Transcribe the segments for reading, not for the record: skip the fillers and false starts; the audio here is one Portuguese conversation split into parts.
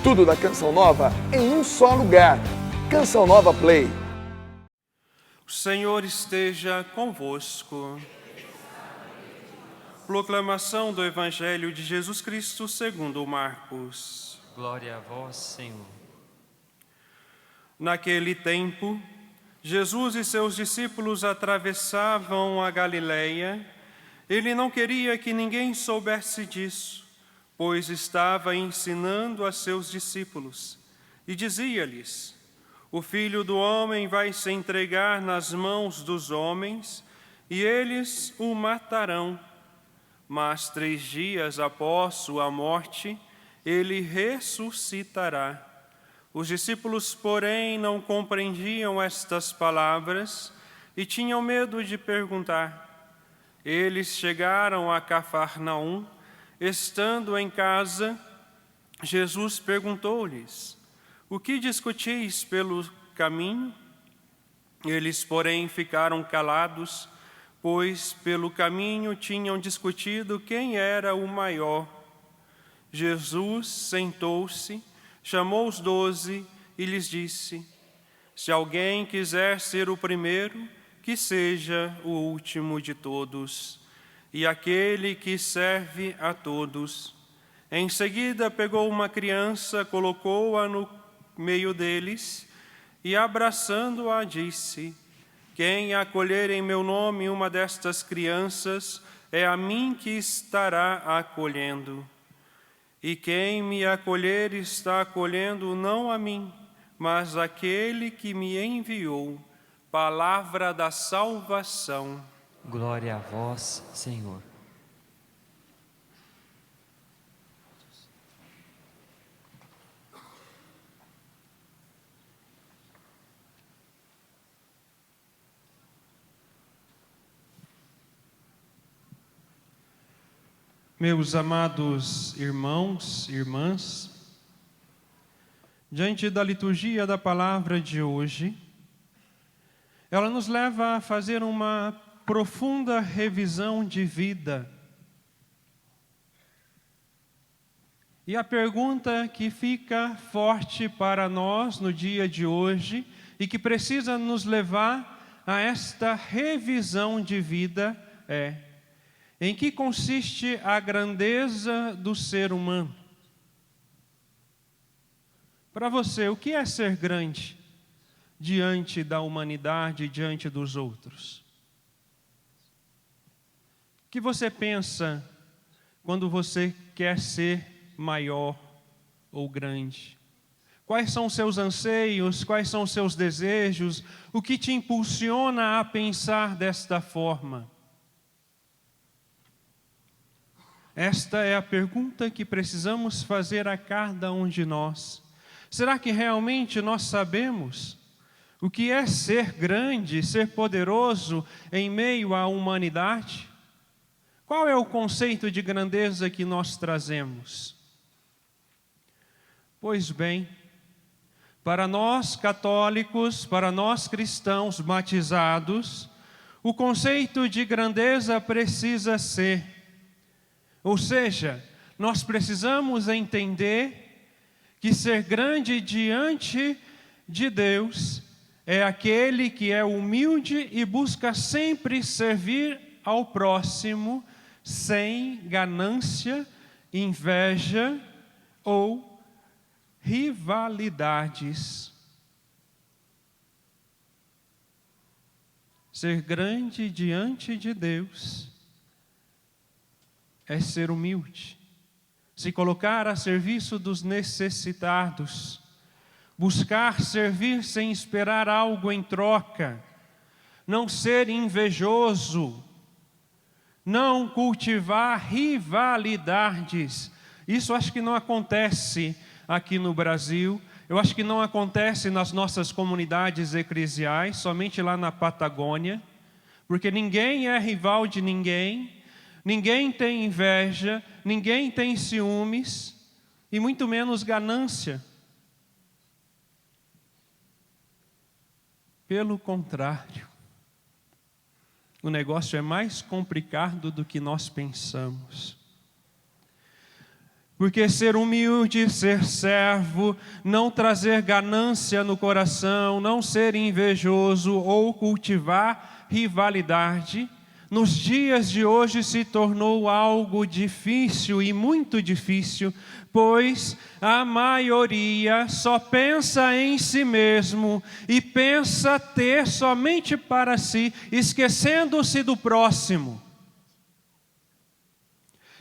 Tudo da Canção Nova em um só lugar. Canção Nova Play. O Senhor esteja convosco. Proclamação do Evangelho de Jesus Cristo segundo Marcos. Glória a vós, Senhor. Naquele tempo, Jesus e seus discípulos atravessavam a Galileia. Ele não queria que ninguém soubesse disso, pois estava ensinando a seus discípulos. E dizia-lhes: o Filho do Homem vai se entregar nas mãos dos homens, e eles o matarão. Mas 3 dias após sua morte, ele ressuscitará. Os discípulos, porém, não compreendiam estas palavras e tinham medo de perguntar. Eles chegaram a Cafarnaum. Estando em casa, Jesus perguntou-lhes: o que discutis pelo caminho? Eles, porém, ficaram calados, pois pelo caminho tinham discutido quem era o maior. Jesus sentou-se, chamou os 12 e lhes disse: se alguém quiser ser o primeiro, que seja o último de todos, e aquele que serve a todos. Em seguida pegou uma criança, colocou-a no meio deles e, abraçando-a, disse: quem acolher em meu nome uma destas crianças, é a mim que estará acolhendo. E quem me acolher está acolhendo não a mim, mas aquele que me enviou. Palavra da salvação. Glória a vós, Senhor. Meus amados irmãos e irmãs, diante da liturgia da palavra de hoje, ela nos leva a fazer uma profunda revisão de vida. E a pergunta que fica forte para nós no dia de hoje e que precisa nos levar a esta revisão de vida é: em que consiste a grandeza do ser humano? Para você, o que é ser grande diante da humanidade, diante dos outros? O que você pensa quando você quer ser maior ou grande? Quais são os seus anseios? Quais são os seus desejos? O que te impulsiona a pensar desta forma? Esta é a pergunta que precisamos fazer a cada um de nós. Será que realmente nós sabemos o que é ser grande, ser poderoso em meio à humanidade? Qual é o conceito de grandeza que nós trazemos? Pois bem, para nós católicos, para nós cristãos batizados, o conceito de grandeza precisa ser, ou seja, nós precisamos entender que ser grande diante de Deus é aquele que é humilde e busca sempre servir ao próximo sem ganância, inveja ou rivalidades. Ser grande diante de Deus é ser humilde, se colocar a serviço dos necessitados, buscar servir sem esperar algo em troca, não ser invejoso, não cultivar rivalidades. Isso acho que não acontece aqui no Brasil, eu acho que não acontece nas nossas comunidades eclesiais, somente lá na Patagônia, porque ninguém é rival de ninguém, ninguém tem inveja, ninguém tem ciúmes e muito menos ganância. Pelo contrário, o negócio é mais complicado do que nós pensamos. Porque ser humilde, ser servo, não trazer ganância no coração, não ser invejoso ou cultivar rivalidade, nos dias de hoje se tornou algo difícil e muito difícil, pois a maioria só pensa em si mesmo e pensa ter somente para si, esquecendo-se do próximo.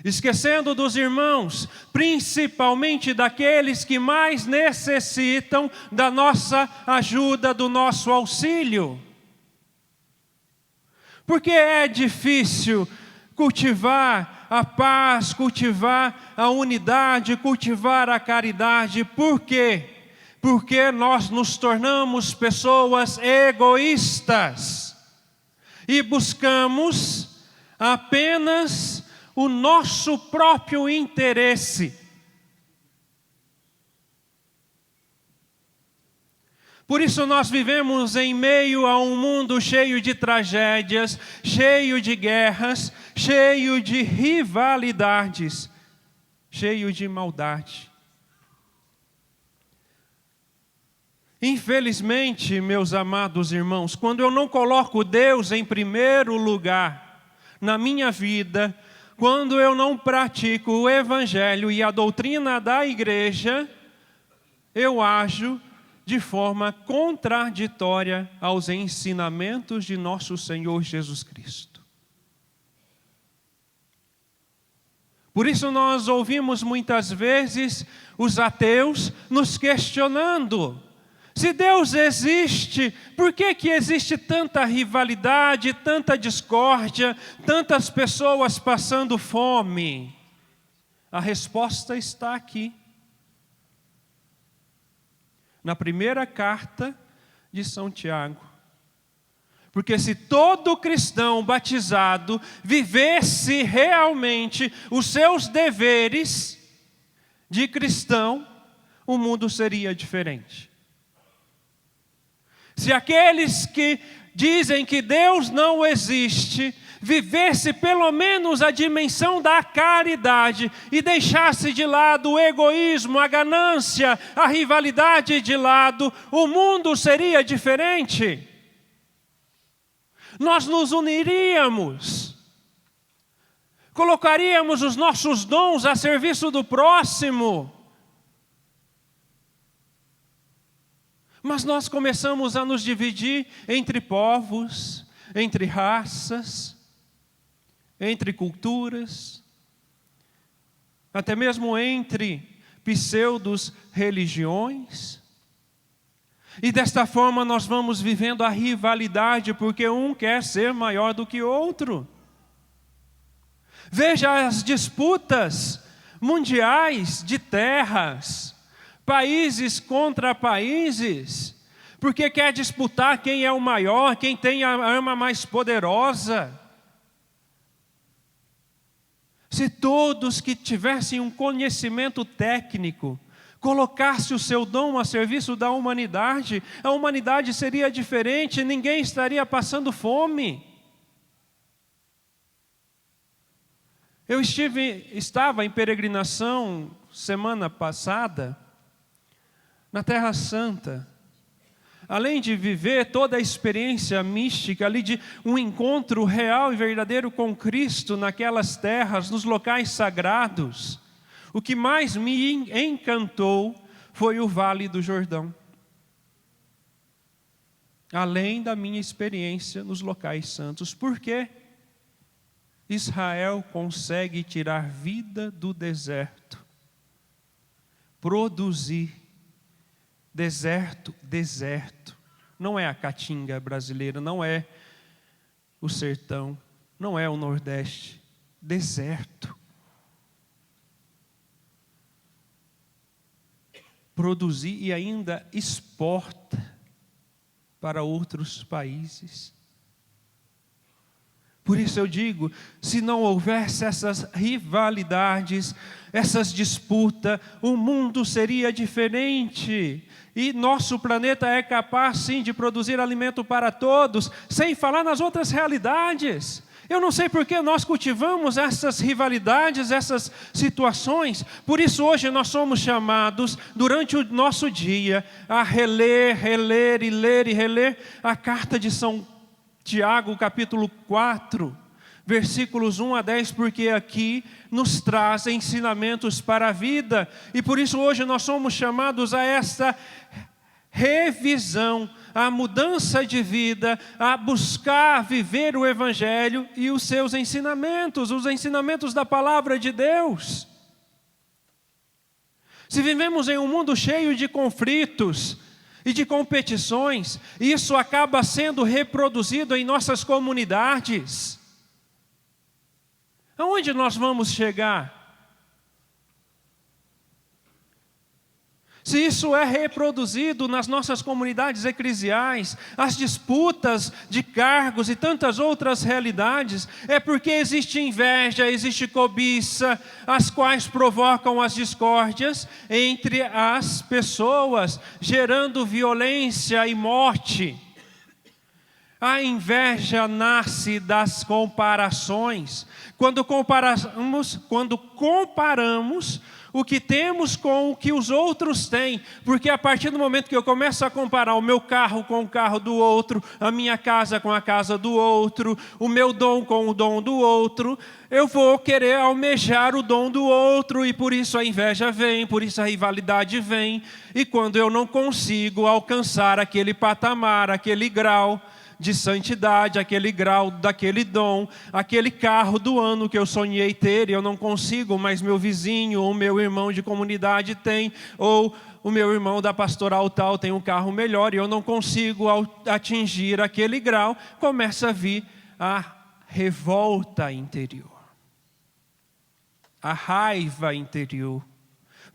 Esquecendo dos irmãos, principalmente daqueles que mais necessitam da nossa ajuda, do nosso auxílio. Porque é difícil cultivar a paz, cultivar a unidade, cultivar a caridade. Por quê? Porque nós nos tornamos pessoas egoístas e buscamos apenas o nosso próprio interesse. Por isso nós vivemos em meio a um mundo cheio de tragédias, cheio de guerras, cheio de rivalidades, cheio de maldade. Infelizmente, meus amados irmãos, quando eu não coloco Deus em primeiro lugar na minha vida, quando eu não pratico o Evangelho e a doutrina da igreja, eu ajo de forma contraditória aos ensinamentos de nosso Senhor Jesus Cristo. Por isso nós ouvimos muitas vezes os ateus nos questionando: se Deus existe, por que existe tanta rivalidade, tanta discórdia, tantas pessoas passando fome? A resposta está aqui. Na primeira carta de São Tiago. Porque se todo cristão batizado vivesse realmente os seus deveres de cristão, o mundo seria diferente. Se aqueles que dizem que Deus não existe, vivesse pelo menos a dimensão da caridade e deixasse de lado o egoísmo, a ganância, a rivalidade de lado, o mundo seria diferente. Nós nos uniríamos, colocaríamos os nossos dons a serviço do próximo. Mas nós começamos a nos dividir entre povos, entre raças, entre culturas, até mesmo entre pseudos religiões. E desta forma nós vamos vivendo a rivalidade, porque um quer ser maior do que o outro. Veja as disputas mundiais de terras, países contra países, porque quer disputar quem é o maior, quem tem a arma mais poderosa. Se todos que tivessem um conhecimento técnico colocasse o seu dom a serviço da humanidade, a humanidade seria diferente, ninguém estaria passando fome. Eu estava em peregrinação semana passada na Terra Santa. Além de viver toda a experiência mística ali de um encontro real e verdadeiro com Cristo naquelas terras, nos locais sagrados, o que mais me encantou foi o Vale do Jordão. Além da minha experiência nos locais santos. Por quê? Israel consegue tirar vida do deserto, produzir. Deserto, deserto. Não é a Caatinga brasileira, não é o sertão, não é o Nordeste. Deserto. Produzir e ainda exporta para outros países. Por isso eu digo, se não houvesse essas rivalidades, essas disputas, o mundo seria diferente. E nosso planeta é capaz sim de produzir alimento para todos, sem falar nas outras realidades. Eu não sei por que nós cultivamos essas rivalidades, essas situações. Por isso hoje nós somos chamados, durante o nosso dia, a reler e reler a carta de São Tiago, capítulo 4, versículos 1 a 10, porque aqui nos traz ensinamentos para a vida. E por isso hoje nós somos chamados a esta revisão, a mudança de vida, a buscar viver o Evangelho e os seus ensinamentos, os ensinamentos da palavra de Deus. Se vivemos em um mundo cheio de conflitos e de competições, isso acaba sendo reproduzido em nossas comunidades. Aonde nós vamos chegar? Se isso é reproduzido nas nossas comunidades eclesiais, as disputas de cargos e tantas outras realidades, é porque existe inveja, existe cobiça, as quais provocam as discórdias entre as pessoas, gerando violência e morte. A inveja nasce das comparações. Quando comparamos o que temos com o que os outros têm, porque a partir do momento que eu começo a comparar o meu carro com o carro do outro, a minha casa com a casa do outro, o meu dom com o dom do outro, eu vou querer almejar o dom do outro, e por isso a inveja vem, por isso a rivalidade vem, e quando eu não consigo alcançar aquele patamar, aquele grau de santidade, aquele grau daquele dom, aquele carro do ano que eu sonhei ter e eu não consigo, mas meu vizinho ou meu irmão de comunidade tem, ou o meu irmão da pastoral tal tem um carro melhor e eu não consigo atingir aquele grau, começa a vir a revolta interior, a raiva interior.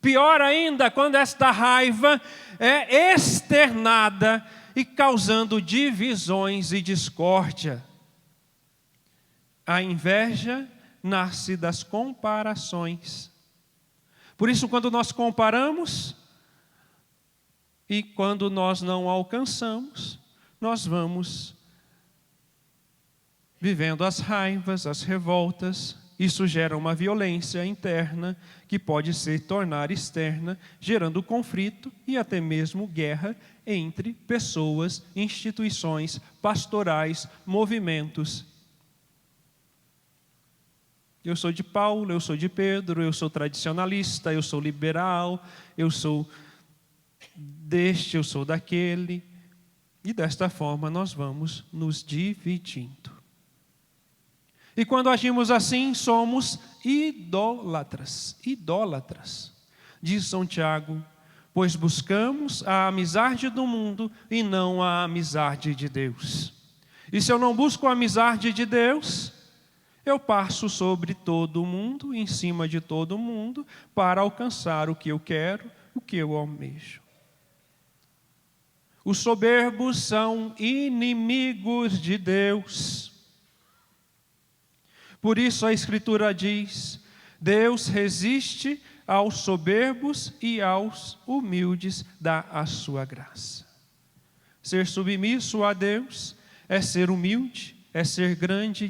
Pior ainda, quando esta raiva é externada e causando divisões e discórdia. A inveja nasce das comparações. Por isso, quando nós comparamos e quando nós não alcançamos, nós vamos vivendo as raivas, as revoltas. Isso gera uma violência interna que pode se tornar externa, gerando conflito e até mesmo guerra entre pessoas, instituições, pastorais, movimentos. Eu sou de Paulo, eu sou de Pedro, eu sou tradicionalista, eu sou liberal, eu sou deste, eu sou daquele. E desta forma nós vamos nos dividindo. E quando agimos assim, somos idólatras. Idólatras. Diz São Tiago, pois buscamos a amizade do mundo e não a amizade de Deus. E se eu não busco a amizade de Deus, eu passo sobre todo o mundo, em cima de todo o mundo, para alcançar o que eu quero, o que eu almejo. Os soberbos são inimigos de Deus. Por isso a Escritura diz, Deus resiste aos soberbos e aos humildes dá a sua graça. Ser submisso a Deus é ser humilde, é ser grande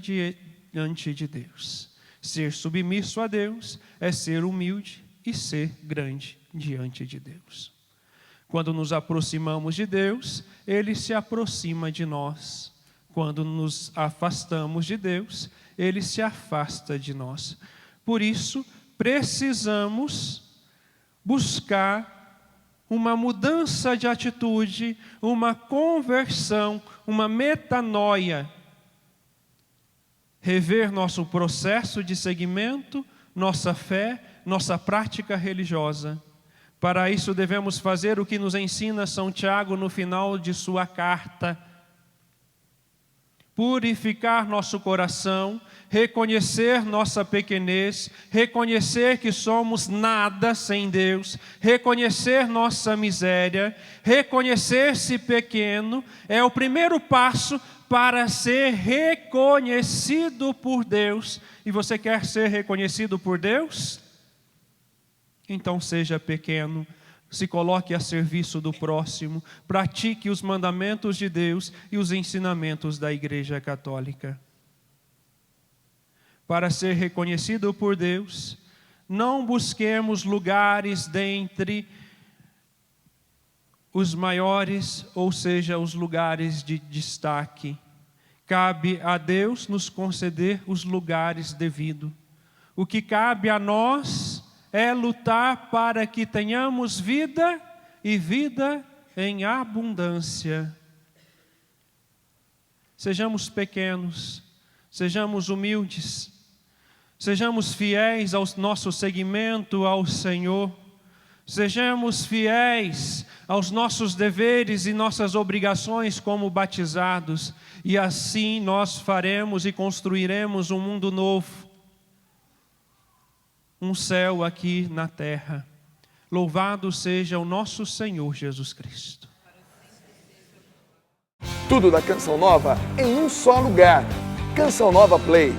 diante de Deus. Ser submisso a Deus é ser humilde e ser grande diante de Deus. Quando nos aproximamos de Deus, Ele se aproxima de nós. Quando nos afastamos de Deus, Ele se afasta de nós. Por isso, precisamos buscar uma mudança de atitude, uma conversão, uma metanoia. Rever nosso processo de seguimento, nossa fé, nossa prática religiosa. Para isso devemos fazer o que nos ensina São Tiago no final de sua carta. Purificar nosso coração, reconhecer nossa pequenez, reconhecer que somos nada sem Deus, reconhecer nossa miséria, reconhecer-se pequeno, é o primeiro passo para ser reconhecido por Deus. E você quer ser reconhecido por Deus? Então seja pequeno. Se coloque a serviço do próximo, pratique os mandamentos de Deus e os ensinamentos da Igreja Católica. para ser reconhecido por Deus, não busquemos lugares dentre os maiores, ou seja, os lugares de destaque. Cabe a Deus nos conceder os lugares devidos. O que cabe a nós é lutar para que tenhamos vida e vida em abundância. Sejamos pequenos, sejamos humildes, sejamos fiéis ao nosso seguimento ao Senhor, sejamos fiéis aos nossos deveres e nossas obrigações como batizados, e assim nós faremos e construiremos um mundo novo, um céu aqui na terra. Louvado seja o nosso Senhor Jesus Cristo. Tudo da Canção Nova em um só lugar. Canção Nova Play.